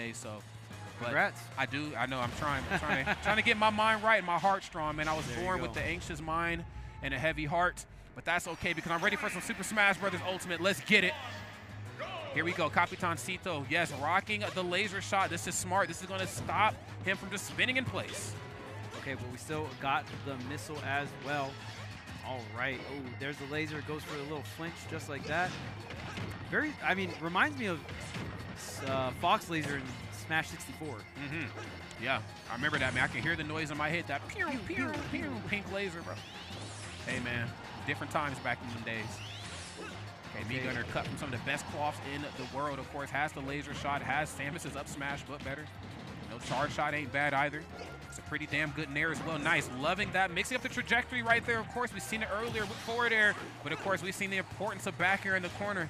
days. So, but congrats. I know. I'm trying to get my mind right and my heart strong, man. I was born with the anxious mind and a heavy heart, but that's okay because I'm ready for some Super Smash Brothers Ultimate. Let's get it. Here we go, Capitancito, yes, rocking the laser shot. This is smart. This is going to stop him from just spinning in place. Okay, but we still got the missile as well. All right. Oh, there's the laser. Goes for a little flinch just like that. Very, I mean, reminds me of Fox laser in Smash 64. Mm-hmm. Yeah, I remember that, man. I can hear the noise in my head. That pew, pew, pew, pink laser, bro. Hey, man, different times back in the days. Okay, V-Gunner cut from some of the best cloths in the world, of course. Has the laser shot, has Samus's up smash, but better. No charge shot ain't bad either. It's a pretty damn good nair as well. Nice, loving that. Mixing up the trajectory right there. Of course, we've seen it earlier with forward air, but of course, we've seen the importance of back air in the corner.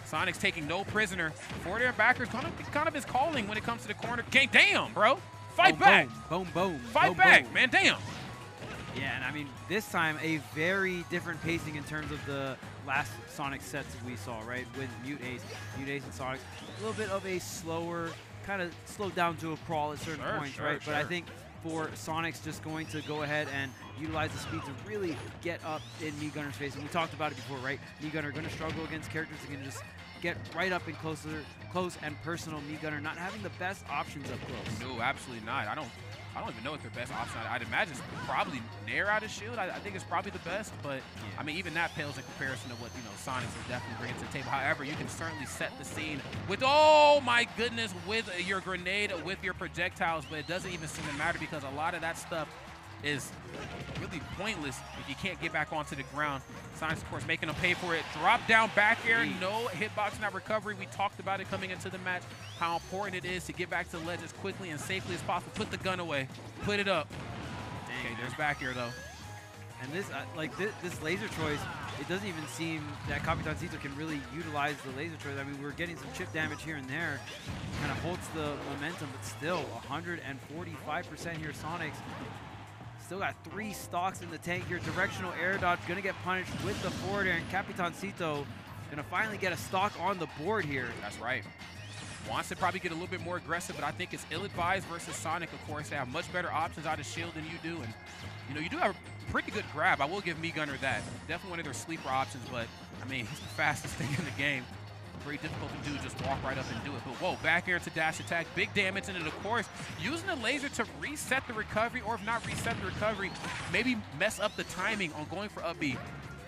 Sonix taking no prisoner. Forward air back air kind of his calling when it comes to the corner. Okay, damn, bro. Fight back. Boom, boom. Fight back, man, damn. Yeah, and I mean, this time a very different pacing in terms of the last Sonic sets that we saw, right? With Mute Ace and Sonix. A little bit of a slower, kind of slowed down to a crawl at certain points, right? But I think for Sonix just going to go ahead and utilize the speed to really get up in Mii-Gunner's face. And we talked about it before, right? Mii-Gunner going to struggle against characters that can just get right up and close and personal. Mii-Gunner not having the best options up close. No, absolutely not. I don't even know what their best option. I'd imagine it's probably Nair out of shield. I think it's probably the best, but I mean, even that pales in comparison to what Sonix is definitely bringing to the table. However, you can certainly set the scene with, oh my goodness, with your grenade, with your projectiles, but it doesn't even seem to matter because a lot of that stuff is really pointless if you can't get back onto the ground. Sonix, of course, making them pay for it. Drop down back air, no hitbox in that recovery. We talked about it coming into the match, how important it is to get back to the ledge as quickly and safely as possible. Put the gun away. Put it up. Okay, there's back air, though. And this, this laser choice, it doesn't even seem that Capitancito can really utilize the laser choice. I mean, we're getting some chip damage here and there. Kind of holds the momentum, but still, 145% here, Sonix. Still got 3 stocks in the tank here. Directional air dodge, gonna get punished with the forward air, and Capitancito gonna finally get a stock on the board here. That's right. Wants to probably get a little bit more aggressive, but I think it's ill-advised versus Sonic, of course. They have much better options out of shield than you do, and you do have a pretty good grab. I will give Mii-Gunner that. Definitely one of their sleeper options, but I mean, he's the fastest thing in the game. Very difficult to do, just walk right up and do it. But whoa, back air to dash attack, big damage, and then of course, using the laser to reset the recovery, or if not reset the recovery, maybe mess up the timing on going for up B.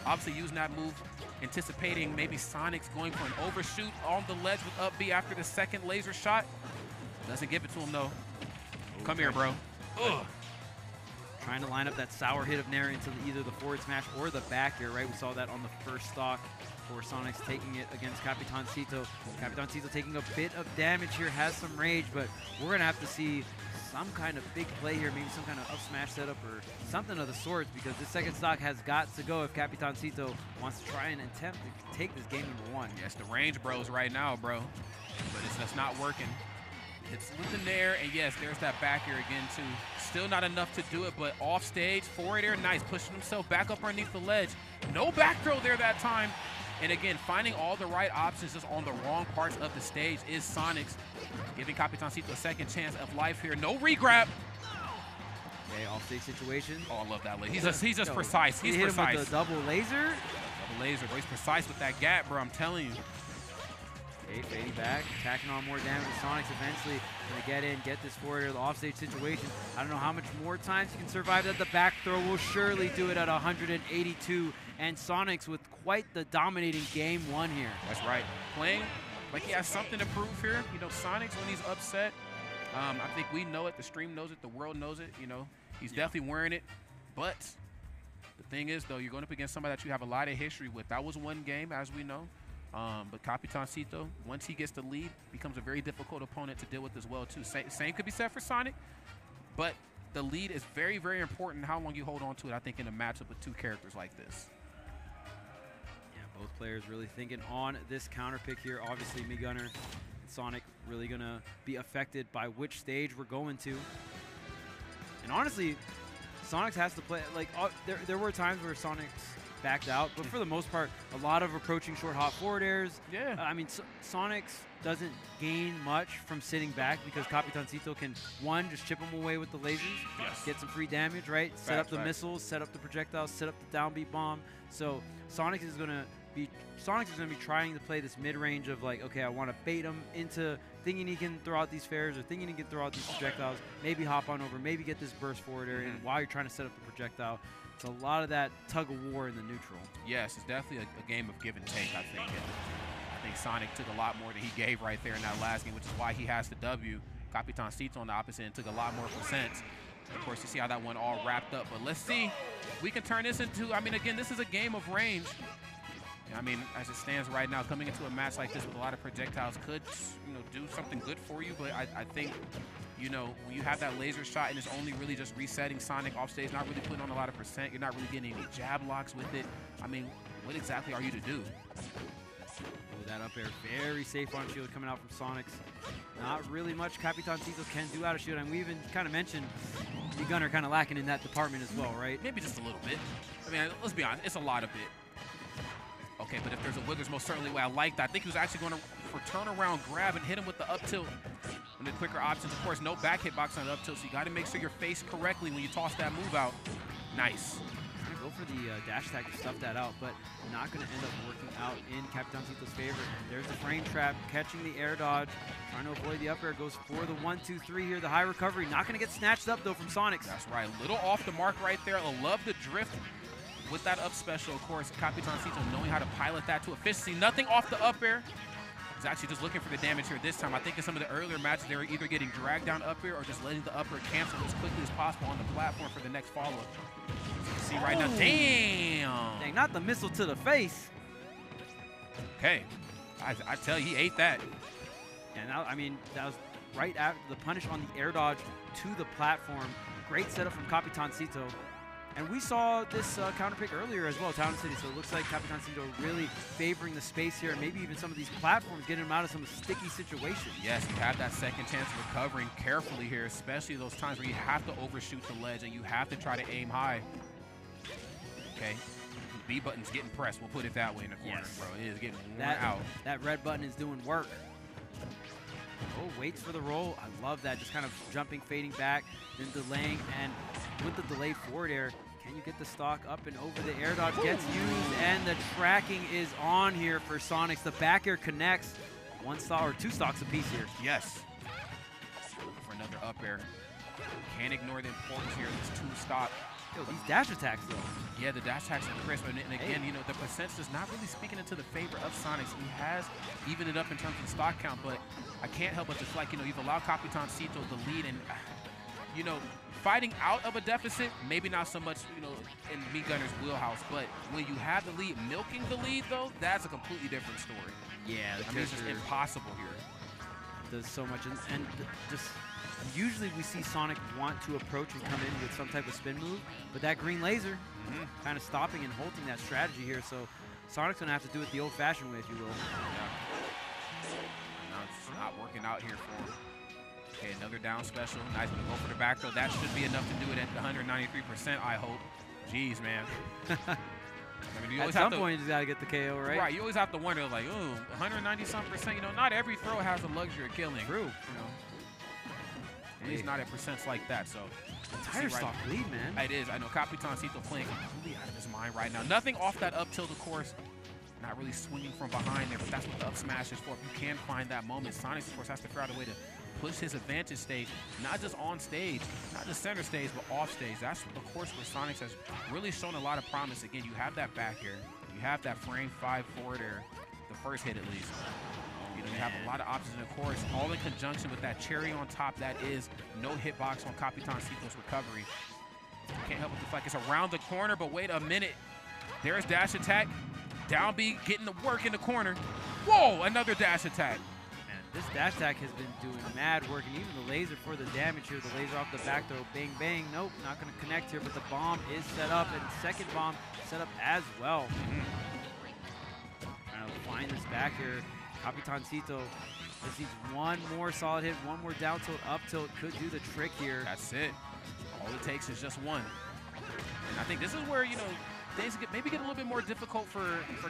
Obviously using that move, anticipating maybe Sonix going for an overshoot on the ledge with up B after the second laser shot. Doesn't give it to him though. Come here, bro. Ugh. Trying to line up that sour hit of Nair into either the forward smash or the back air, right? We saw that on the first stock for Sonix taking it against Capitancito. Capitancito taking a bit of damage here, has some rage, but we're gonna have to see some kind of big play here, maybe some kind of up smash setup or something of the sorts, because this second stock has got to go if Capitancito wants to try and attempt to take this game #1. Yes, the range bros right now, bro, but it's just not working. It's with the Nair, and yes, there's that back air again too. Still not enough to do it, but off stage, forward air, nice, pushing himself back up underneath the ledge. No back throw there that time. And again, finding all the right options just on the wrong parts of the stage is Sonix, giving Capitancito a second chance of life here. No regrab. Okay, off-stage situation. Oh, I love that laser. He's just precise. He's hit precise. him with the double laser. Double laser, bro. He's precise with that gap, bro. I'm telling you. Okay, fading back, attacking on more damage. Sonix eventually gonna get in, get this forward air, the offstage situation. I don't know how much more times you can survive that. The back throw will surely do it at 182. And Sonix with quite the dominating game 1 here. That's right. Playing like he has something to prove here. Sonix, when he's upset, I think we know it, the stream knows it, the world knows it. He's definitely wearing it. But the thing is, though, you're going up against somebody that you have a lot of history with. That was one game, as we know. But Capitancito, once he gets the lead, becomes a very difficult opponent to deal with as well, too. Same could be said for Sonic, but the lead is very, very important how long you hold on to it, I think, in a matchup with 2 characters like this. Both players really thinking on this counter pick here. Obviously, Mii-Gunner and Sonic really going to be affected by which stage we're going to. And honestly, Sonix has to play, like, there were times where Sonix backed out. But for the most part, a lot of approaching short hop forward airs. Yeah. I mean, Sonix doesn't gain much from sitting back because Capitancito can, one, just chip him away with the lasers, get some free damage, right? Set up the missiles, set up the projectiles, set up the downbeat bomb. So Sonix is going to be trying to play this mid-range of like, okay, I want to bait him into thinking he can throw out these fares or thinking he can throw out these projectiles, maybe hop on over, maybe get this burst forward area while you're trying to set up the projectile. It's a lot of that tug of war in the neutral. Yes, it's definitely a game of give and take, I think. I think Sonic took a lot more than he gave right there in that last game, which is why he has the W. Capitancito on the opposite end took a lot more percents. Of course, you see how that one all wrapped up. But let's see. We can turn this into, I mean, again, this is a game of range. I mean, as it stands right now, coming into a match like this with a lot of projectiles could, do something good for you. But I think, when you have that laser shot and it's only really just resetting Sonic off stage, not really putting on a lot of percent, you're not really getting any jab locks with it. I mean, what exactly are you to do? That up air, very safe on shield coming out from Sonix. Not really much Capitancito can do out of shield, and we even kind of mentioned the gunner kind of lacking in that department as well, right? Maybe just a little bit. I mean, let's be honest, it's a lot of it. Okay, but if there's a Wiggers, most certainly way I like that. I think he was actually going to for turnaround grab and hit him with the up tilt. And the quicker options, of course, no back hitbox on the up tilt, so you got to make sure you're faced correctly when you toss that move out. Nice. Go for the dash attack to stuff that out, but not going to end up working out in Capitancito's favor. There's the frame trap, catching the air dodge, trying to avoid the up air, goes for the 1-2-3 here, the high recovery. Not going to get snatched up, though, from Sonix. That's right. A little off the mark right there. I love the drift with that up special, of course. Capitancito knowing how to pilot that to efficiency. Nothing off the up air. He's actually just looking for the damage here this time. I think in some of the earlier matches, they were either getting dragged down up air or just letting the up air cancel as quickly as possible on the platform for the next follow-up. See right now, damn! Dang, not the missile to the face. Okay, I tell you, he ate that. And now, I mean, that was right after the punish on the air dodge to the platform. Great setup from Capitancito. And we saw this counter pick earlier as well, Town City. So it looks like Capitancito really favoring the space here, and maybe even some of these platforms getting him out of some sticky situations. Yes, you have that second chance of recovering carefully here, especially those times where you have to overshoot the ledge and you have to try to aim high. Okay, B button's getting pressed. We'll put it that way in the corner, bro. It is getting worn out. That red button is doing work. Oh, waits for the roll. I love that. Just kind of jumping, fading back, then delaying, and with the delayed forward air, can you get the stock up and over? The air dodge gets used, and the tracking is on here for Sonix. The back air connects. One stock or two stocks apiece here. Yes. Looking for another up air. Can't ignore the importance here of this two stock. Yo, these dash attacks, though. Yeah, the dash attacks are crisp. And again, the percent is not really speaking into the favor of Sonix. He has evened it up in terms of the stock count, but I can't help but to feel like, you've allowed Capitancito the lead, and, fighting out of a deficit, maybe not so much, in Me Gunner's wheelhouse, but when you have the lead, milking the lead, though, that's a completely different story. Yeah, I mean, it's just impossible here. Does so much, and just usually we see Sonic want to approach and come in with some type of spin move, but that green laser kind of stopping and halting that strategy here, so Sonic's gonna have to do it the old-fashioned way, if you will. Yeah. No, it's not working out here for him. Okay, another down special. Nice to go for the back throw. That should be enough to do it at 193%, I hope. Jeez, man. I mean, you at some point, you just got to get the KO, right? Right. You always have to wonder, like, oh, 190-something%. Not every throw has the luxury of killing. True. At least not at percents like that. So, entire stock lead, man. It is. I know Capitancito playing completely out of his mind right now. Nothing off that up tilt, of course. Not really swinging from behind there, but that's what the up smash is for. If you can find that moment, Sonix, of course, has to figure out a way to push his advantage stage, not just on stage, not just center stage, but off stage. That's, of course, where Sonix has really shown a lot of promise. Again, you have that back air. You have that frame 5 forward air, the first hit at least. You have a lot of options, and of course, all in conjunction with that cherry on top, that is no hitbox on Capitancito's recovery. Can't help but feel like it's around the corner, but wait a minute. There's dash attack. Down B getting the work in the corner. Whoa, another dash attack. This dash attack has been doing mad work, and even the laser for the damage here. The laser off the back throw, bang, bang. Nope, not going to connect here, but the bomb is set up, and second bomb set up as well. Trying to find this back here. Capitancito just needs one more solid hit, one more down tilt, up tilt. Could do the trick here. That's it. All it takes is just one. And I think this is where, things maybe get a little bit more difficult for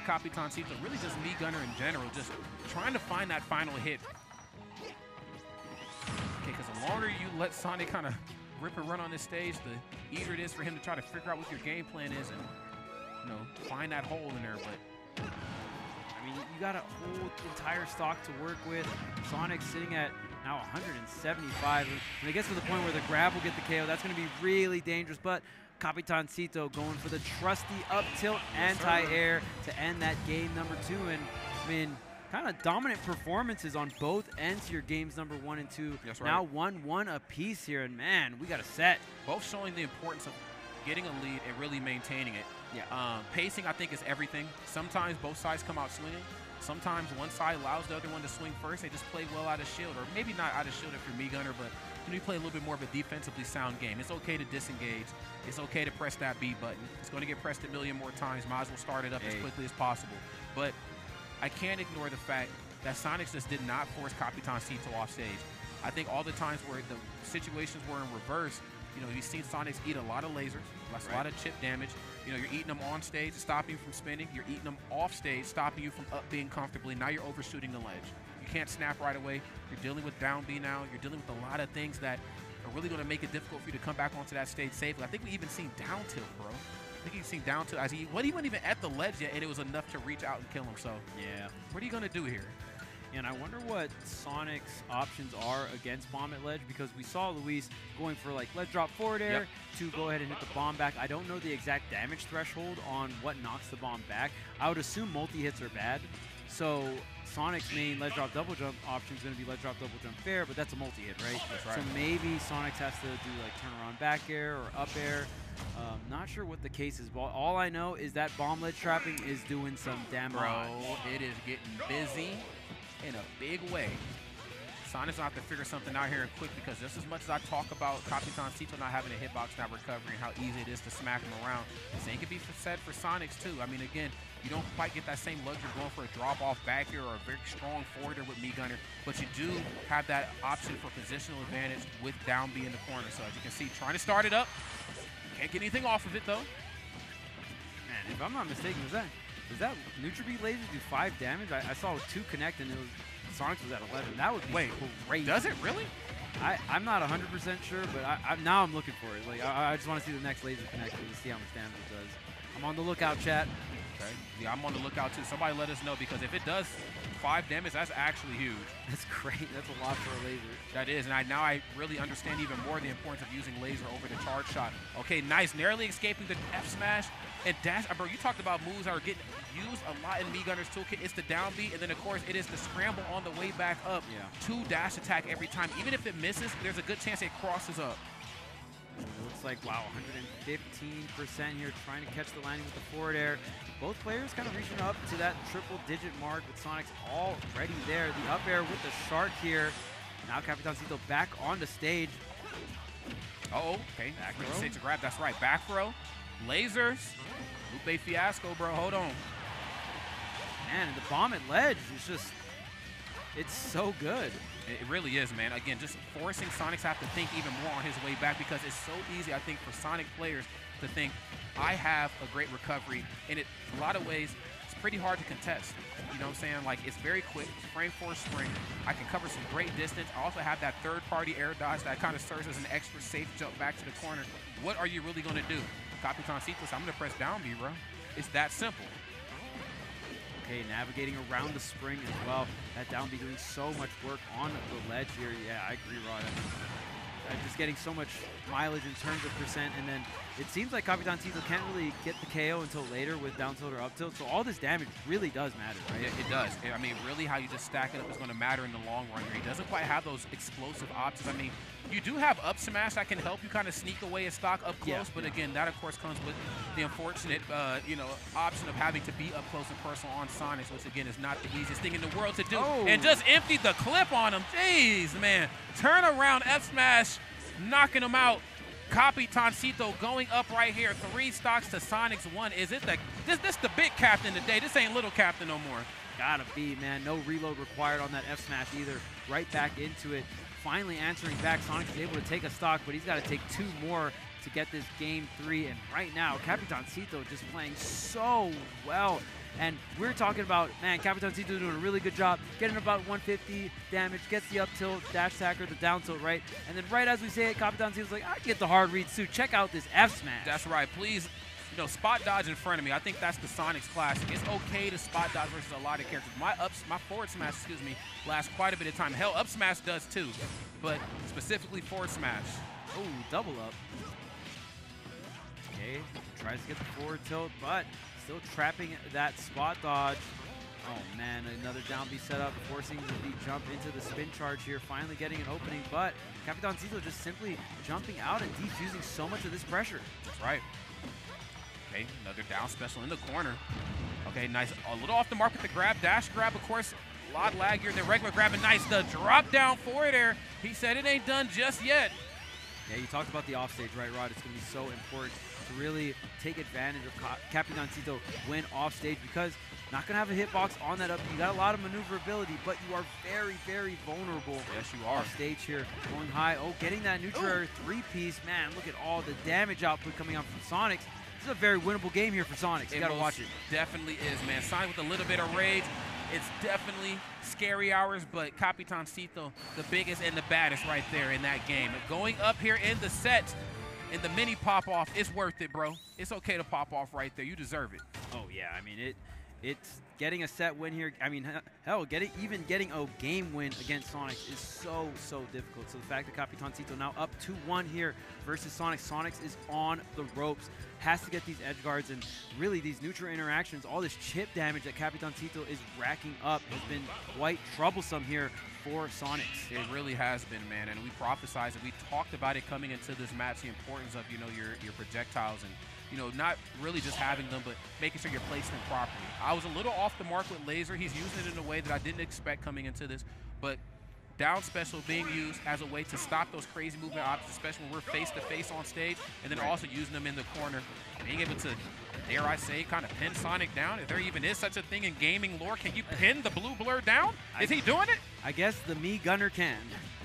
Capitancito. Really just me gunner in general, just trying to find that final hit. Okay, because the longer you let Sonic kind of rip and run on this stage, the easier it is for him to try to figure out what your game plan is and, you know, find that hole in there. But I mean, you got a whole entire stock to work with. Sonic sitting at now 175. When it gets to the point where the grab will get the KO, that's going to be really dangerous. But Capitancito going for the trusty up tilt anti-air to end that game number 2. And I mean, kind of dominant performances on both ends here, games number 1 and 2. That's right. Now 1-1 apiece here, and man, we got a set. Both showing the importance of getting a lead and really maintaining it. Yeah. Pacing, I think, is everything. Sometimes both sides come out swinging. Sometimes one side allows the other one to swing first. They just play well out of shield, or maybe not out of shield if you're me gunner, but you play a little bit more of a defensively sound game. It's okay to disengage. It's okay to press that B button. It's going to get pressed a million more times. Might as well start it up as quickly as possible. But I can't ignore the fact that Sonix just did not force Capitancito off stage. I think all the times where the situations were in reverse, you know, you've seen Sonix eat a lot of lasers, a lot of chip damage. You know, you're eating them on stage, stopping you from spinning. You're eating them off stage, stopping you from up being comfortably. Now you're overshooting the ledge. You can't snap right away. You're dealing with down B now. You're dealing with a lot of things that are really going to make it difficult for you to come back onto that stage safely. I think we even seen down tilt, bro. I think you've seen down tilt as he wasn't even at the ledge yet, and it was enough to reach out and kill him. So yeah, what are you going to do here? And I wonder what Sonic's options are against bomb at ledge, because we saw Luis going for like ledge drop forward air to go ahead and hit the bomb back. I don't know the exact damage threshold on what knocks the bomb back. I would assume multi-hits are bad. So Sonic's main ledge drop double jump option is going to be ledge drop double jump fair, but that's a multi-hit, right? That's right. So maybe Sonix has to do like turn around back air or up air. Not sure what the case is. Well, all I know is that bomb ledge trapping is doing some damage. Bro, it is getting busy in a big way. Sonic's going to have to figure something out here quick, because just as much as I talk about Capitancito not having a hitbox, not recovering, how easy it is to smack him around, the same could be said for Sonix too. I mean, again, you don't quite get that same luxury going for a drop-off back here or a very strong forwarder with me gunner, but you do have that option for positional advantage with down B in the corner. So as you can see, trying to start it up. Can't get anything off of it though. Man, if I'm not mistaken, does that neutral beat laser do 5 damage? I saw 2 connect and it was Sonix was at 11. That would be great. Does it really? I'm not 100% sure, but now I'm looking for it. Like I just want to see the next laser connect to see how much damage it does. I'm on the lookout, chat. Okay. Yeah, I'm on the lookout too. Somebody let us know, because if it does 5 damage, that's actually huge. That's great. That's a lot for a laser. That is, and now I really understand even more the importance of using laser over the charge shot. Okay, nice. Narrowly escaping the F smash and dash. Bro, you talked about moves that are getting used a lot in me gunner's toolkit. It's the down B, and then of course it is the scramble on the way back up. Yeah. 2 dash attack every time. Even if it misses, there's a good chance it crosses up. It looks like, wow, 115% here, trying to catch the landing with the forward air. Both players kind of reaching up to that triple-digit mark, with Sonix already there. The up air with the shark here. Now Capitancito back on the stage. Okay. Back row. Stage to grab, that's right. Back row, lasers, Lupe Fiasco, bro, hold on. Man, the bomb at ledge is just, it's so good. It really is, man. Again, just forcing Sonix to have to think even more on his way back, because it's so easy, I think, for Sonic players to think, I have a great recovery. And in a lot of ways, it's pretty hard to contest. You know what I'm saying? Like, it's very quick, frame for spring. I can cover some great distance. I also have that third-party air dodge that kind of serves as an extra safe jump back to the corner. What are you really going to do? Capitancito, I'm going to press down B, bro. It's that simple. Okay, navigating around the spring as well. That down B doing so much work on the ledge here. Yeah, I agree, Rod. I'm just getting so much mileage in terms of percent, and then it seems like Capitancito can't really get the KO until later with down tilt or up tilt, so all this damage really does matter, right? It does. I mean, really how you just stack it up is going to matter in the long run here. He doesn't quite have those explosive options. I mean, you do have up smash that can help you kind of sneak away a stock up close, but again, that of course comes with the unfortunate, option of having to be up close and personal on Sonix, which again is not the easiest thing in the world to do. And just emptied the clip on him. Jeez, man. Turn around F smash, knocking him out. Capitancito going up right here. 3 stocks to Sonic's 1. Is it this the big captain today? This ain't little captain no more. Gotta be, man. No reload required on that F smash either. Right back into it. Finally answering back. Sonix is able to take a stock, but he's got to take 2 more to get this game 3. And right now, Capitancito just playing so well. And we're talking about, man, Capitancito doing a really good job, getting about 150 damage, gets the up tilt, dash attack, or the down tilt, right? And then right as we say it, Capitancito's like, I get the hard reads too. Check out this F smash. That's right. Please, you know, spot dodge in front of me. I think that's the Sonix classic. It's okay to spot dodge versus a lot of characters. My forward smash, excuse me, lasts quite a bit of time. Hell, up smash does too, but specifically forward smash. Oh, double up. Okay, tries to get the forward tilt, but still trapping that spot dodge. Oh man, another down B setup, forcing the jump into the spin charge here, finally getting an opening, but Capitancito just simply jumping out and defusing so much of this pressure. That's right. Okay, another down special in the corner. Okay, nice. A little off the mark with the grab. Dash grab, of course, a lot laggier than regular grab, and nice. The drop down forward air. He said it ain't done just yet. Yeah, you talked about the offstage, right, Rod? It's going to be so important to really take advantage of Capitancito when offstage, because not going to have a hitbox on that up. You got a lot of maneuverability, but you are very, very vulnerable. Yes, you are. Offstage here, going high. Oh, getting that neutral air 3-piece. Man, look at all the damage output coming out from Sonix. This is a very winnable game here for Sonix. You got to watch it. Definitely is, man. Sonix with a little bit of rage. It's definitely scary hours, but Capitancito, the biggest and the baddest right there in that game. Going up here in the set, in the mini pop-off, it's worth it, bro. It's okay to pop off right there. You deserve it. Oh, yeah. I mean, it's getting a set win here. I mean, hell, even getting a game win against Sonix is so, so difficult. So the fact that Capitancito now up 2-1 here versus Sonix. Sonix is on the ropes. Has to get these edge guards, and really these neutral interactions, all this chip damage that Capitancito is racking up has been quite troublesome here for Sonix. It really has been, man, and we prophesized it. We talked about it coming into this match, the importance of, you know, your projectiles and, you know, not really just having them, but making sure you're placing them properly. I was a little off the mark with laser. He's using it in a way that I didn't expect coming into this, but down special being used as a way to stop those crazy movement options, especially when we're face-to-face on stage, and then also using them in the corner. Being able to, dare I say, kind of pin Sonic down. If there even is such a thing in gaming lore, can you pin the blue blur down? Is he doing it? I guess the Me Gunner can.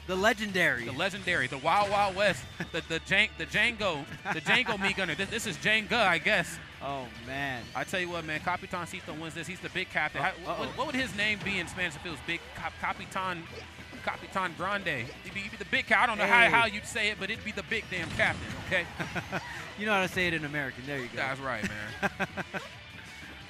The legendary. The legendary, the Wild Wild West, the Django Me Gunner. This is Jenga, I guess. Oh, man. I tell you what, man, Capitancito wins this. He's the big captain. What would his name be in Spanish if it was big? Capitan Grande. He'd be the big captain. I don't know how you'd say it, but it'd be the big damn captain, okay? You know how to say it in American. There you go. That's right, man.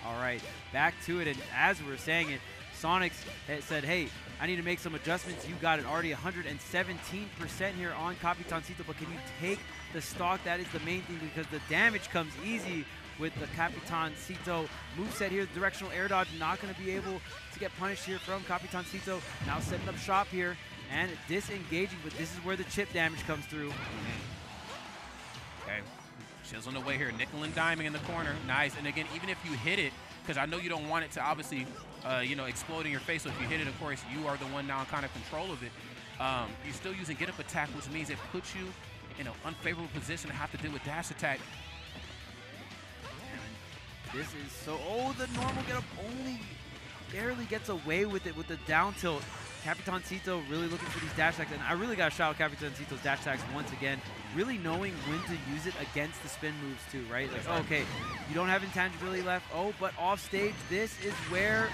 All right, back to it. And as we were saying it, Sonix said, hey, I need to make some adjustments. You got it already 117% here on Capitancito, but can you take the stock? That is the main thing, because the damage comes easy with the Capitancito moveset here. The directional air dodge not going to be able to get punished here from Capitancito. Now setting up shop here and disengaging, but this is where the chip damage comes through. Okay, chiseling away here, nickel and diming in the corner. Nice, and again, even if you hit it, because I know you don't want it to obviously, you know, explode in your face. So if you hit it, of course, you are the one now in kind of control of it. You're still using get up attack, which means it puts you in an unfavorable position to have to deal with dash attack. This is so, the normal get up only barely gets away with it with the down tilt. Capitancito really looking for these dash attacks, and I really got to shout out Capitancito's dash attacks once again, really knowing when to use it against the spin moves too, right? Like, okay, you don't have intangibility left, but off stage, this is where,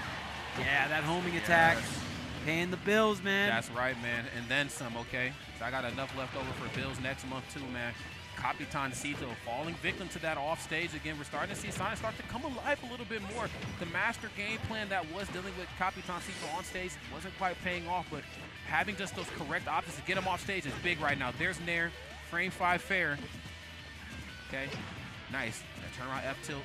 yeah, that homing attack, paying the bills, man. That's right, man, and then some, okay? So I got enough left over for bills next month too, man. Capitancito falling victim to that off stage again. We're starting to see Sonic start to come alive a little bit more. The master game plan that was dealing with Capitancito on stage wasn't quite paying off, but having just those correct options to get him off stage is big right now. There's Nair, frame 5 fair. Okay, nice. That turnaround F tilt.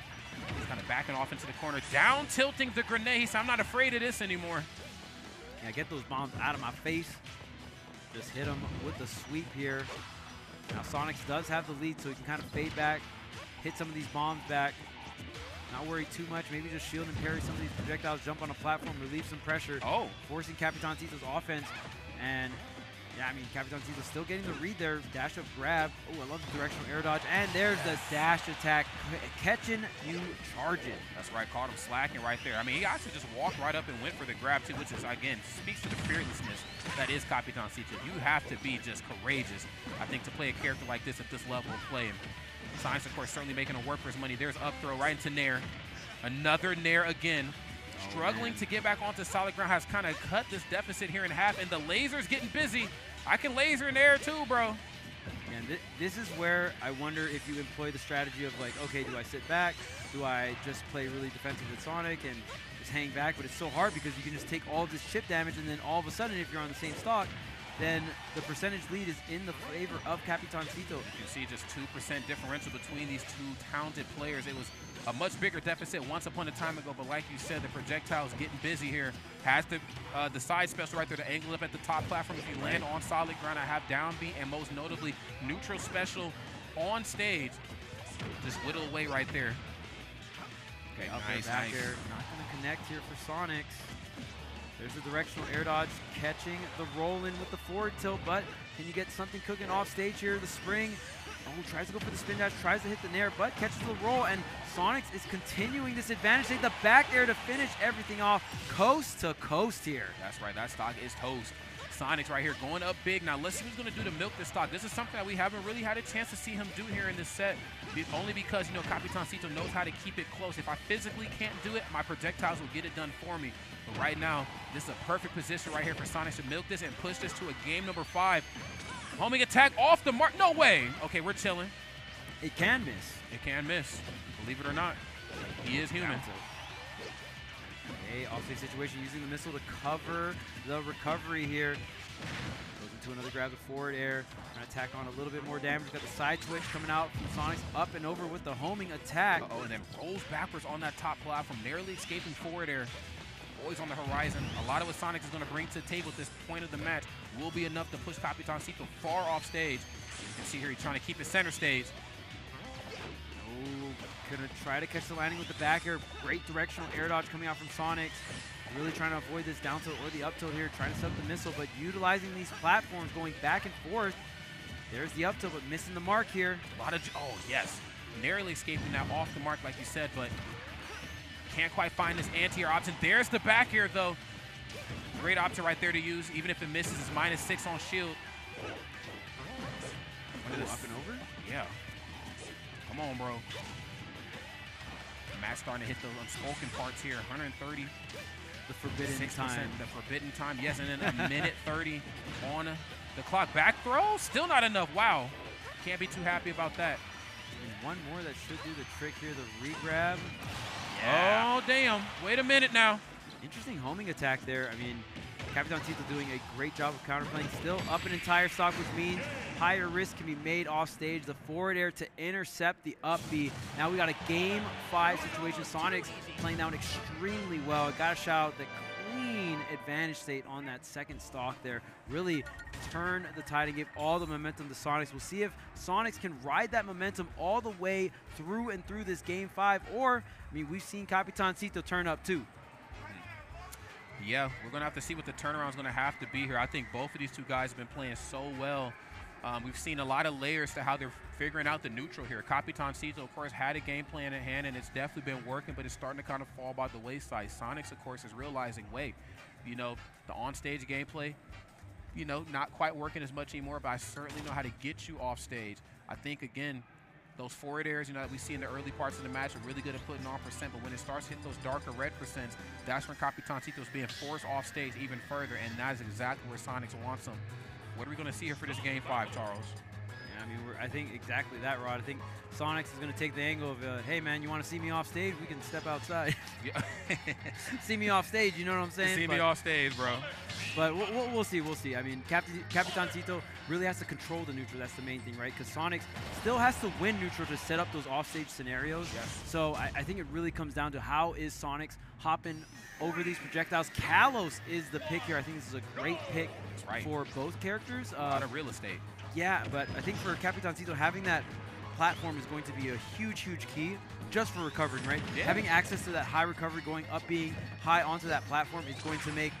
He's kind of backing off into the corner, down tilting the grenade. He said, I'm not afraid of this anymore. Yeah, get those bombs out of my face. Just hit him with the sweep here. Now Sonix does have the lead, so he can kind of fade back, hit some of these bombs back. Not worry too much, maybe just shield and parry some of these projectiles, jump on a platform, relieve some pressure. Forcing Capitancito's offense. And Yeah, I mean, Capitancito still getting the read there. Dash up grab. Oh, I love the directional air dodge. And there's the dash attack. Catching you charging. That's right. Caught him slacking right there. I mean, he actually just walked right up and went for the grab, too, which is, again, speaks to the fearlessness that is Capitancito. You have to be just courageous, I think, to play a character like this at this level of play. And Sonix, of course, certainly making a work for his money. There's up throw right into Nair. Another Nair again. Struggling to get back onto solid ground, has kind of cut this deficit here in half, and the laser's getting busy. I can laser in there too, bro. And this is where I wonder if you employ the strategy of like, okay, do I sit back? Do I just play really defensive with Sonic and just hang back? But it's so hard because you can just take all this chip damage, and then all of a sudden, if you're on the same stock, then the percentage lead is in the favor of Capitancito. You can see just 2% differential between these two talented players. It was a much bigger deficit once upon a time ago, but like you said, the projectile's getting busy here. Has the side special right there to angle up at the top platform. If you land on solid ground, I have down B and most notably neutral special on stage. Just whittle away right there. Okay, nice. Back air. Not going to connect here for Sonix. There's the directional air dodge, catching the roll in with the forward tilt, but can you get something cooking off stage here? The spring, tries to go for the spin dash, tries to hit the nair, but catches the roll, and Sonix is continuing this advantage. Take the back air to finish everything off, coast to coast here. That's right, that stock is toast. Sonix right here going up big. Now let's see who's going to do to milk this stock. This is something that we haven't really had a chance to see him do here in this set, only because, you know, Capitancito knows how to keep it close. If I physically can't do it, my projectiles will get it done for me. But right now, this is a perfect position right here for Sonix to milk this and push this to a game number 5. Homing attack off the mark. No way. Okay, we're chilling. It can miss. It can miss. Believe it or not, he is human. Okay, offstage situation, using the missile to cover the recovery here. Goes into another grab, the forward air. Trying to tack on a little bit more damage. Got the side switch coming out from Sonix, up and over with the homing attack. And then rolls backwards on that top platform, narrowly escaping forward air. Always on the horizon. A lot of what Sonix is going to bring to the table at this point of the match will be enough to push Capitancito far off stage. You can see here he's trying to keep it center stage. Gonna try to catch the landing with the back air. Great directional air dodge coming out from Sonix. Really trying to avoid this down tilt or the up tilt here, trying to set up the missile, but utilizing these platforms, going back and forth. There's the up tilt, but missing the mark here. A lot of, oh yes, narrowly escaping that off the mark like you said, but can't quite find this anti-air option. There's the back air though. Great option right there to use, even if it misses. It's -6 on shield. Up and over? Yeah. Come on, bro. Matt's starting to hit the unspoken parts here. 130. The forbidden time. The forbidden time, yes, and then a minute 30 on the clock. Back throw, still not enough. Wow. Can't be too happy about that. And one more that should do the trick here, the re-grab. Yeah. Oh, damn. Wait a minute now. Interesting homing attack there. I mean, Capitancito doing a great job of counterplaying. Still up an entire stock, which means higher risk can be made off stage. The forward air to intercept the up B. Now we got a game 5 situation. Sonix playing down extremely well. Got to shout out the clean advantage state on that second stock there. Really turn the tide and give all the momentum to Sonix. We'll see if Sonix can ride that momentum all the way through and through this game 5, or, I mean, we've seen Capitancito turn up too. Yeah, we're going to have to see what the turnaround is going to have to be here. I think both of these two guys have been playing so well. We've seen a lot of layers to how they're figuring out the neutral here. Capitancito, of course, had a game plan at hand, and it's definitely been working, but it's starting to kind of fall by the wayside. Sonix, of course, is realizing, wait, you know, the on-stage gameplay, you know, not quite working as much anymore, but I certainly know how to get you off stage. I think, again, those forward airs, you know, that we see in the early parts of the match are really good at putting on percent, but when it starts to hit those darker red percents, that's when Capitancito is being forced off stage even further, and that is exactly where Sonix wants them. What are we going to see here for this game 5, Charles? Yeah, I mean, I think exactly that, Rod. I think Sonix is going to take the angle of, hey, man, you want to see me off stage? We can step outside. Yeah. See me off stage, you know what I'm saying? See me off stage, bro. But we'll see, we'll see. I mean, Capitancito really has to control the neutral. That's the main thing, right? Because Sonix still has to win neutral to set up those offstage scenarios. Yes. So I think it really comes down to how is Sonix hopping over these projectiles. Kalos is the pick here. I think this is a great pick for both characters. A lot of real estate. Yeah, but I think for Capitancito, having that platform is going to be a huge, huge key just for recovering, right? Yeah. Having access to that high recovery, going up, being high onto that platform is going to make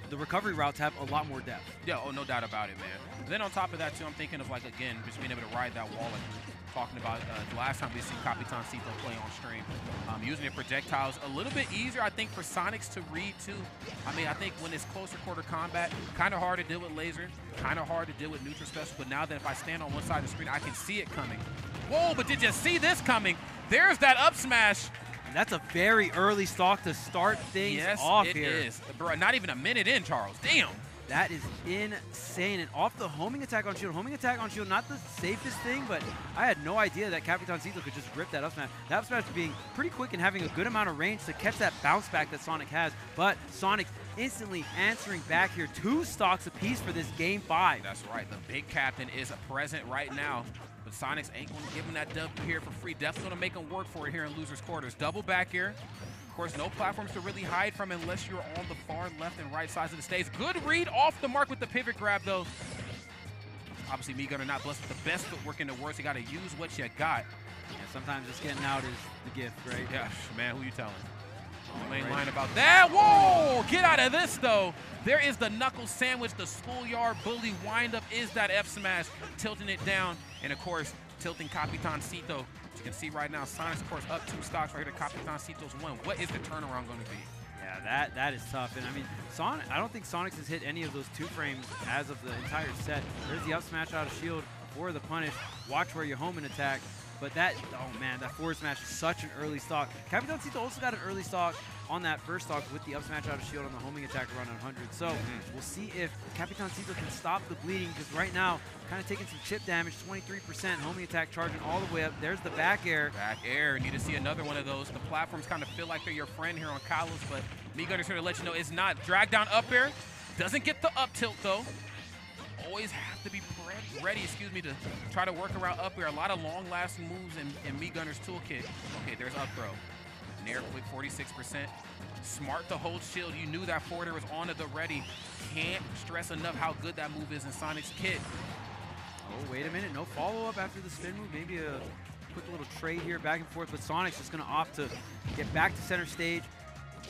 the recovery routes have a lot more depth. Yeah, oh, no doubt about it, man. And then on top of that, too, I'm thinking of, like, again, just being able to ride that wall, like we were talking about the last time we seen Capitancito play on stream. Using the projectiles a little bit easier, I think, for Sonix to read, too. I mean, I think when it's closer quarter combat, kind of hard to deal with laser, kind of hard to deal with neutral special, but now that if I stand on one side of the screen, I can see it coming. Whoa, but did you see this coming? There's that up smash. And that's a very early stock to start things off here. Yes, it is. Bro, not even a minute in, Charles. Damn. That is insane. And off the homing attack on shield. Homing attack on shield, not the safest thing, but I had no idea that Capitancito could just rip that up smash. That up smash being pretty quick and having a good amount of range to catch that bounce back that Sonix has. But Sonix instantly answering back here. 2 stocks apiece for this game 5. That's right. The big captain is present right now. But Sonix ain't going to give him that dub here for free. Definitely going to make him work for it here in losers quarters. Double back here. Of course, no platforms to really hide from unless you're on the far left and right sides of the stage. Good read off the mark with the pivot grab, though. Obviously, MeGunner not blessed with the best footwork in the worst. You got to use what you got. Yeah, sometimes just getting out is the gift, right? Yeah, man, who you telling? Main line about that. Whoa! Get out of this, though. There is the knuckle sandwich. The schoolyard bully windup is that F smash, tilting it down. And, of course, tilting Capitancito. As you can see right now, Sonix, of course, up 2 stocks right here. Capitancito's 1. What is the turnaround going to be? Yeah, that is tough. And, I mean, I don't think Sonix has hit any of those 2 frames as of the entire set. There's the up smash out of shield for the punish. Watch where you're home and attack. But that, oh man, that forward smash is such an early stock. Capitancito also got an early stock on that first stock with the up smash out of shield on the homing attack run on 100. So we'll see if Capitancito can stop the bleeding, because right now, kind of taking some chip damage, 23%, homing attack charging all the way up. There's the back air. Back air, need to see another one of those. The platforms kind of feel like they're your friend here on Kalos, but MeGunner's here to let you know it's not. Drag down up air, doesn't get the up tilt though. Always have to be ready, to try to work around up air. A lot of long-lasting moves in MeGunner's toolkit. Okay, there's up throw. Nair quick, 46%. Smart to hold shield. You knew that forwarder was on to the ready. Can't stress enough how good that move is in Sonix's kit. Oh, wait a minute. No follow-up after the spin move. Maybe a quick little trade here back and forth, but Sonix just going to opt to get back to center stage.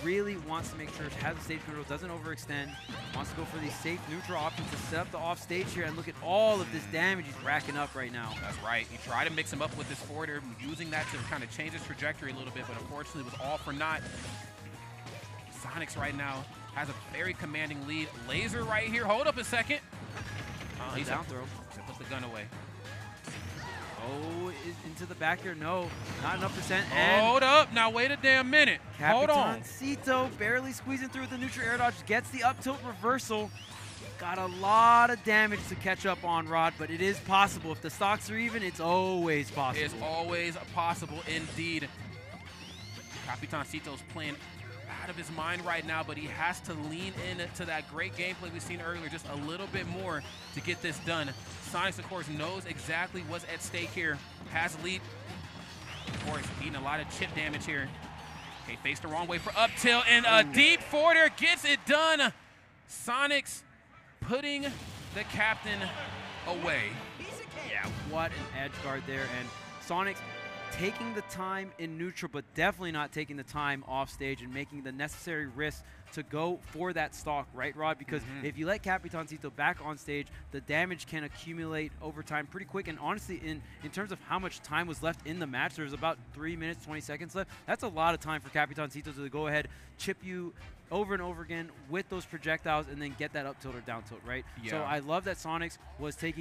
Really wants to make sure it has the stage control, doesn't overextend, wants to go for these safe neutral options to set up the off stage here, and look at all of this damage he's racking up right now. That's right. You try to mix him up with this forwarder, using that to kind of change his trajectory a little bit, but unfortunately it was all for naught. Sonix right now has a very commanding lead. Laser right here. Hold up a second. He's down throw. Put the gun away. Oh, into the back here. No, not enough percent. Hold up. Now wait a damn minute. Hold on. Capitancito barely squeezing through with the neutral air dodge. Gets the up tilt reversal. Got a lot of damage to catch up on, Rod, but it is possible. If the stocks are even, it's always possible. It's always possible indeed. Capitancito's playing out of his mind right now, but he has to lean into that great gameplay we've seen earlier just a little bit more to get this done. Sonix, of course, knows exactly what's at stake here. Has lead. Of course, eating a lot of chip damage here. Okay, faced the wrong way for up tilt, and a deep forwarder gets it done. Sonix putting the captain away. Yeah, what an edge guard there. And Sonix taking the time in neutral, but definitely not taking the time off stage and making the necessary risks to go for that stock, right, Rod? Because if you let Capitancito back on stage, the damage can accumulate over time pretty quick. And honestly, in terms of how much time was left in the match, there's about 3 minutes, 20 seconds left. That's a lot of time for Capitancito to go ahead, chip you over and over again with those projectiles, and then get that up tilt or down tilt, right? Yeah. So I love that Sonix was taking